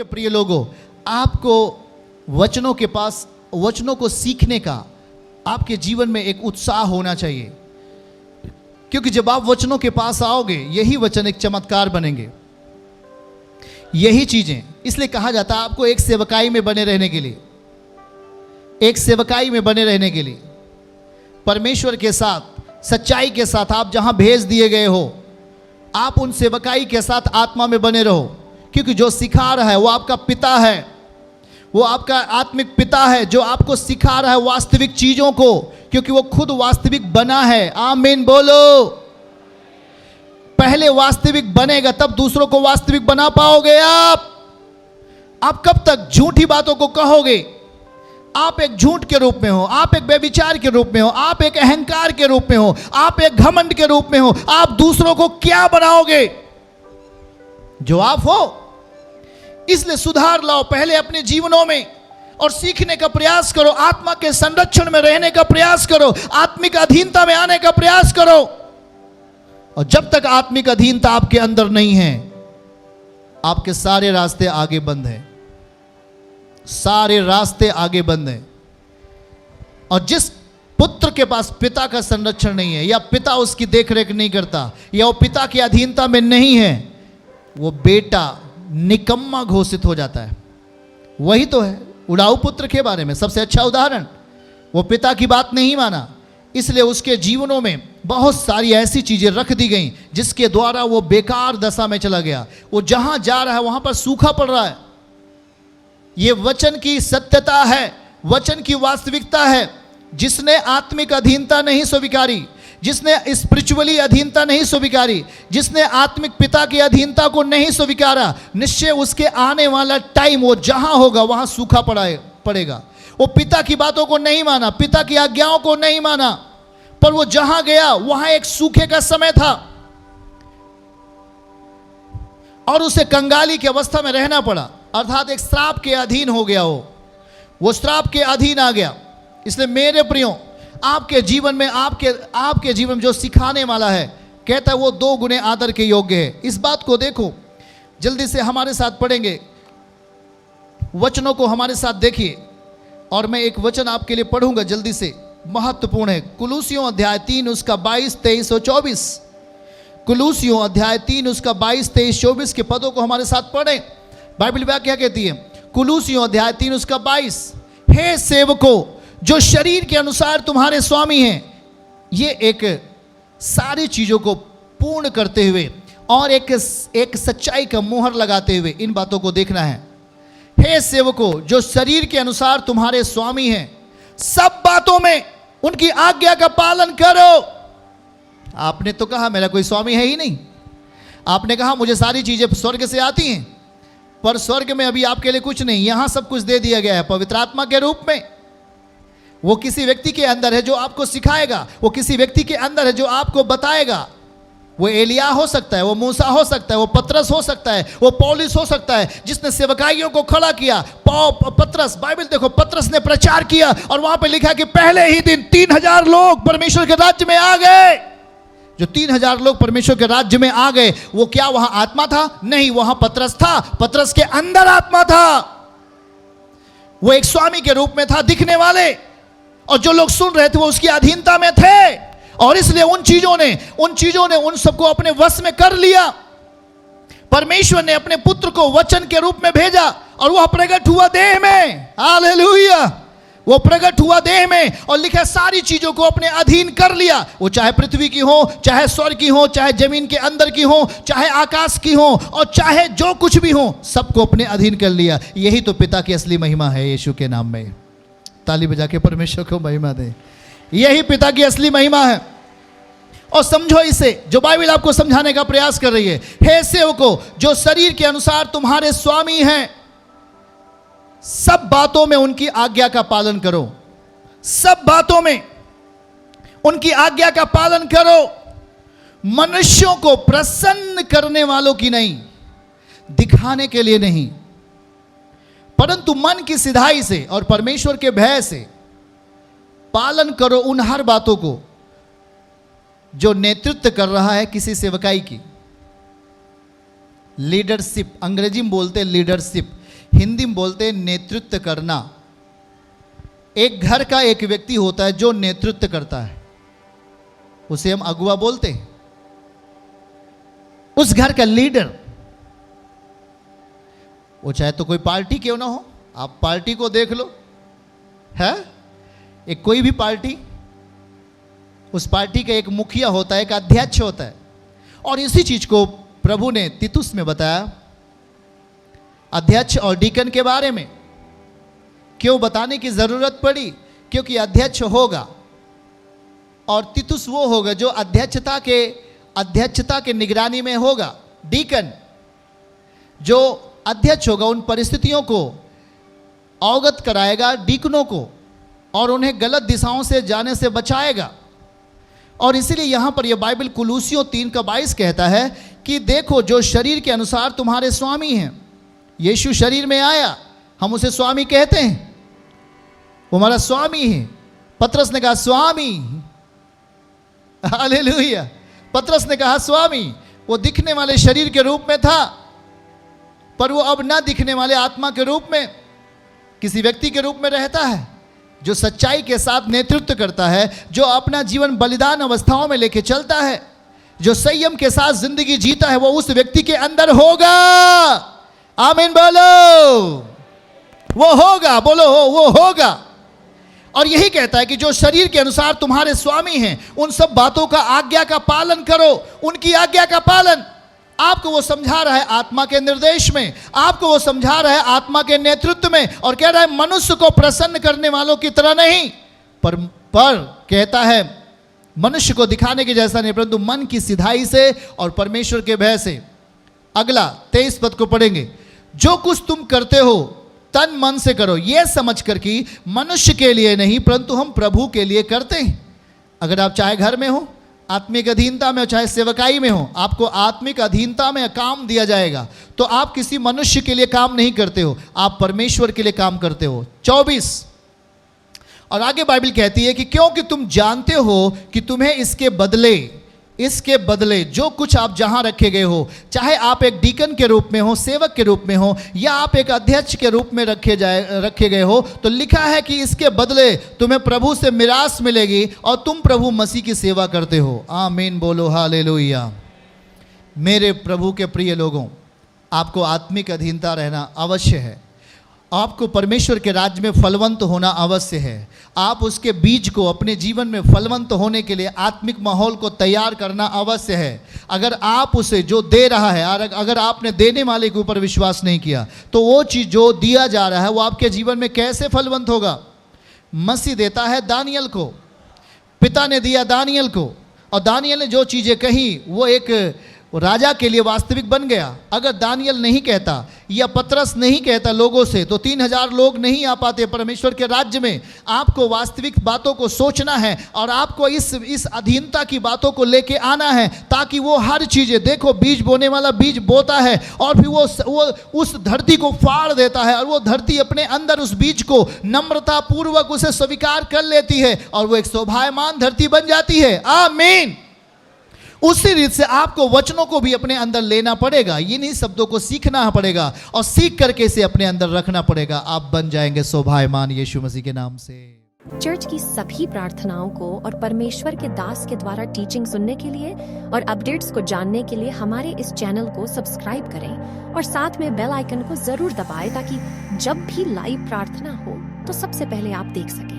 प्रिय लोगों, आपको वचनों को सीखने का आपके जीवन में एक उत्साह होना चाहिए, क्योंकि जब आप वचनों के पास आओगे यही वचन एक चमत्कार बनेंगे, यही चीजें। इसलिए कहा जाता है आपको एक सेवकाई में बने रहने के लिए, एक सेवकाई में बने रहने के लिए, परमेश्वर के साथ सच्चाई के साथ आप जहां भेज दिए गए हो, आप उन सेवकाई के साथ आत्मा में बने रहो, क्योंकि जो सिखा रहा है वो आपका पिता है, वो आपका आत्मिक पिता है जो आपको सिखा रहा है वास्तविक चीजों को, क्योंकि वो खुद वास्तविक बना है। आमीन बोलो। पहले वास्तविक बनेगा तब दूसरों को वास्तविक बना पाओगे। आप कब तक झूठी बातों को कहोगे? आप एक झूठ के रूप में हो, आप एक व्यभिचार के रूप में हो, आप एक अहंकार के रूप में हो, आप एक घमंड के रूप में हो। आप दूसरों को क्या बनाओगे? जो आप हो। इसलिए सुधार लाओ पहले अपने जीवनों में और सीखने का प्रयास करो, आत्मा के संरक्षण में रहने का प्रयास करो, आत्मिक अधीनता में आने का प्रयास करो। और जब तक आत्मिक अधीनता आपके अंदर नहीं है, आपके सारे रास्ते आगे बंद हैं, सारे रास्ते आगे बंद हैं। और जिस पुत्र के पास पिता का संरक्षण नहीं है, या पिता उसकी देखरेख नहीं करता, या वो पिता की अधीनता में नहीं है, वो बेटा निकम्मा घोषित हो जाता है। वही तो है उड़ाऊ पुत्र के बारे में सबसे अच्छा उदाहरण। वो पिता की बात नहीं माना, इसलिए उसके जीवनों में बहुत सारी ऐसी चीजें रख दी गई जिसके द्वारा वो बेकार दशा में चला गया। वो जहां जा रहा है वहां पर सूखा पड़ रहा है। ये वचन की सत्यता है, वचन की वास्तविकता है। जिसने आत्मिक अधीनता नहीं स्वीकारी, जिसने स्पिरिचुअली अधीनता नहीं स्वीकारी, जिसने आत्मिक पिता की अधीनता को नहीं स्वीकारा, निश्चय उसके आने वाला टाइम वो जहां होगा वहां सूखा पड़ेगा। वो पिता की बातों को नहीं माना, पिता की आज्ञाओं को नहीं माना, पर वो जहां गया वहां एक सूखे का समय था और उसे कंगाली की अवस्था में रहना पड़ा, अर्थात एक श्राप के अधीन हो गया। वो श्राप के अधीन आ गया। इसलिए मेरे प्रियो, आपके जीवन में आपके जीवन में जो सिखाने वाला है, कहता है वो 2 गुने आदर के योग्य है। इस बात को देखो, जल्दी से हमारे साथ पढ़ेंगे, वचनों को हमारे साथ देखिए। और मैं एक वचन आपके लिए पढ़ूंगा जल्दी से, महत्वपूर्ण है। कुलूसियों अध्याय 3 उसका 22, 23 और 24। कुलूसियों अध्याय 3 उसका 22, 23, 24 के पदों को हमारे साथ पढ़ें। बाइबल क्या कहती है? कुलूसियों अध्याय 3 उसका 22, हे सेवकों जो शरीर के अनुसार तुम्हारे स्वामी हैं। ये एक सारी चीजों को पूर्ण करते हुए और एक सच्चाई का मुहर लगाते हुए इन बातों को देखना है। हे सेवकों जो शरीर के अनुसार तुम्हारे स्वामी हैं, सब बातों में उनकी आज्ञा का पालन करो। आपने तो कहा मेरा कोई स्वामी है ही नहीं। आपने कहा मुझे सारी चीजें स्वर्ग से आती हैं, पर स्वर्ग में अभी आपके लिए कुछ नहीं, यहां सब कुछ दे दिया गया है पवित्र आत्मा के रूप में। वो किसी व्यक्ति के अंदर है जो आपको सिखाएगा, वो किसी व्यक्ति के अंदर है जो आपको बताएगा। वो एलिया हो सकता है, वो मूसा हो सकता है, वो पतरस हो सकता है, वो पौलुस हो सकता है जिसने सेवकाइयों को खड़ा किया। पतरस, बाइबल देखो, पतरस ने प्रचार किया और वहां पे लिखा कि पहले ही दिन 3000 लोग परमेश्वर के राज्य में आ गए। जो 3000 लोग परमेश्वर के राज्य में आ गए, वो क्या वहां आत्मा था? नहीं, वहां पतरस था। पतरस के अंदर आत्मा था। वो एक स्वामी के रूप में था दिखने वाले, और जो लोग सुन रहे थे वो उसकी अधीनता में थे। और इसलिए उन चीजों ने उन सबको अपने वश में कर लिया। परमेश्वर ने अपने पुत्र को वचन के रूप में भेजा और वह प्रकट हुआ देह में। हालेलुया। वो प्रकट हुआ देह में और लिखा सारी चीजों को अपने अधीन कर लिया। वो चाहे पृथ्वी की हो, चाहे स्वर्ग की हो, चाहे जमीन के अंदर की हो, चाहे आकाश की हो, और चाहे जो कुछ भी हो, सबको अपने अधीन कर लिया। यही तो पिता की असली महिमा है। यीशु के नाम में ताली बजा के परमेश्वर को महिमा दे। यही पिता की असली महिमा है। और समझो इसे, जो बाइबल आपको समझाने का प्रयास कर रही है। हे सेवकों जो शरीर के अनुसार तुम्हारे स्वामी हैं, सब बातों में उनकी आज्ञा का पालन करो। सब बातों में उनकी आज्ञा का पालन करो, मनुष्यों को प्रसन्न करने वालों की नहीं, दिखाने के लिए नहीं, परंतु मन की सिधाई से और परमेश्वर के भय से पालन करो उन हर बातों को जो नेतृत्व कर रहा है किसी सेवकाई की। लीडरशिप, अंग्रेजी में बोलते हैं लीडरशिप। हिंदी में बोलते हैं नेतृत्व करना। एक घर का एक व्यक्ति होता है जो नेतृत्व करता है, उसे हम अगुआ बोलते हैं, उस घर का लीडर। वो चाहे तो कोई पार्टी क्यों ना हो, आप पार्टी को देख लो, है एक कोई भी पार्टी, उस पार्टी का एक मुखिया होता है, एक अध्यक्ष होता है। और इसी चीज को प्रभु ने तीतुस में बताया अध्यक्ष और डीकन के बारे में। क्यों बताने की जरूरत पड़ी? क्योंकि अध्यक्ष होगा और तीतुस वो होगा जो अध्यक्षता के निगरानी में होगा। डीकन जो अध्यक्ष होगा उन परिस्थितियों को अवगत कराएगा डीकनों को और उन्हें गलत दिशाओं से जाने से बचाएगा। और इसीलिए यहां पर यह बाइबल कुलूसियों 3:22 कहता है कि देखो जो शरीर के अनुसार तुम्हारे स्वामी हैं। यीशु शरीर में आया, हम उसे स्वामी कहते हैं, वो हमारा स्वामी है। पतरस ने कहा स्वामी, हालेलुया। पतरस ने कहा स्वामी। वो दिखने वाले शरीर के रूप में था, पर वो अब ना दिखने वाले आत्मा के रूप में, किसी व्यक्ति के रूप में रहता है जो सच्चाई के साथ नेतृत्व करता है, जो अपना जीवन बलिदान अवस्थाओं में लेके चलता है, जो संयम के साथ जिंदगी जीता है, वो उस व्यक्ति के अंदर होगा। आमीन बोलो, वो होगा, बोलो वो होगा। और यही कहता है कि जो शरीर के अनुसार तुम्हारे स्वामी हैं, उन सब बातों का आज्ञा का पालन करो। उनकी आज्ञा का पालन आपको वो समझा रहा है आत्मा के निर्देश में, आपको वो समझा रहा है आत्मा के नेतृत्व में, और कह रहा है मनुष्य को प्रसन्न करने वालों की तरह नहीं, पर कहता है मनुष्य को दिखाने के जैसा नहीं, परंतु मन की सिधाई से और परमेश्वर के भय से। अगला 23 पद को पढ़ेंगे। जो कुछ तुम करते हो तन मन से करो, यह समझ कर कि मनुष्य के लिए नहीं परंतु हम प्रभु के लिए करते हैं। अगर आप चाहे घर में हो आत्मिक अधीनता में हो, चाहे सेवकाई में हो, आपको आत्मिक अधीनता में काम दिया जाएगा, तो आप किसी मनुष्य के लिए काम नहीं करते हो, आप परमेश्वर के लिए काम करते हो। 24 और आगे बाइबल कहती है कि क्योंकि तुम जानते हो कि तुम्हें इसके बदले जो कुछ आप जहां रखे गए हो, चाहे आप एक डीकन के रूप में हो, सेवक के रूप में हो, या आप एक अध्यक्ष के रूप में रखे गए हो, तो लिखा है कि इसके बदले तुम्हें प्रभु से मिरास मिलेगी और तुम प्रभु मसीह की सेवा करते हो। आमीन बोलो हालेलुया। मेरे प्रभु के प्रिय लोगों, आपको आत्मिक अधीनता रहना अवश्य है। आपको परमेश्वर के राज्य में फलवंत होना अवश्य है। आप उसके बीज को अपने जीवन में फलवंत होने के लिए आत्मिक माहौल को तैयार करना अवश्य है। अगर आप उसे जो दे रहा है, अगर आपने देने वाले के ऊपर विश्वास नहीं किया, तो वो चीज़ जो दिया जा रहा है वो आपके जीवन में कैसे फलवंत होगा? मसीह देता है दानियल को, पिता ने दिया दानियल को, और दानियल ने जो चीज़ें कही वो एक राजा के लिए वास्तविक बन गया। अगर दानियल नहीं कहता या पतरस नहीं कहता लोगों से, तो 3000 लोग नहीं आ पाते परमेश्वर के राज्य में। आपको वास्तविक बातों को सोचना है और आपको इस अधीनता की बातों को लेके आना है, ताकि वो हर चीज़ें, देखो बीज बोने वाला बीज बोता है और फिर वो उस धरती को फाड़ देता है, और वो धरती अपने अंदर उस बीज को नम्रता पूर्वक उसे स्वीकार कर लेती है और वो एक शोभायमान धरती बन जाती है। आमीन। उसी रीत से आपको वचनों को भी अपने अंदर लेना पड़ेगा, इन्हीं शब्दों को सीखना पड़ेगा और सीख करके इसे अपने अंदर रखना पड़ेगा। आप बन जाएंगे शोभायमान यीशु मसीह के नाम से। चर्च की सभी प्रार्थनाओं को और परमेश्वर के दास के द्वारा टीचिंग सुनने के लिए और अपडेट्स को जानने के लिए हमारे इस चैनल को सब्सक्राइब करें और साथ में बेल आइकन को जरूर दबाएं, ताकि जब भी लाइव प्रार्थना हो तो सबसे पहले आप देख सकें।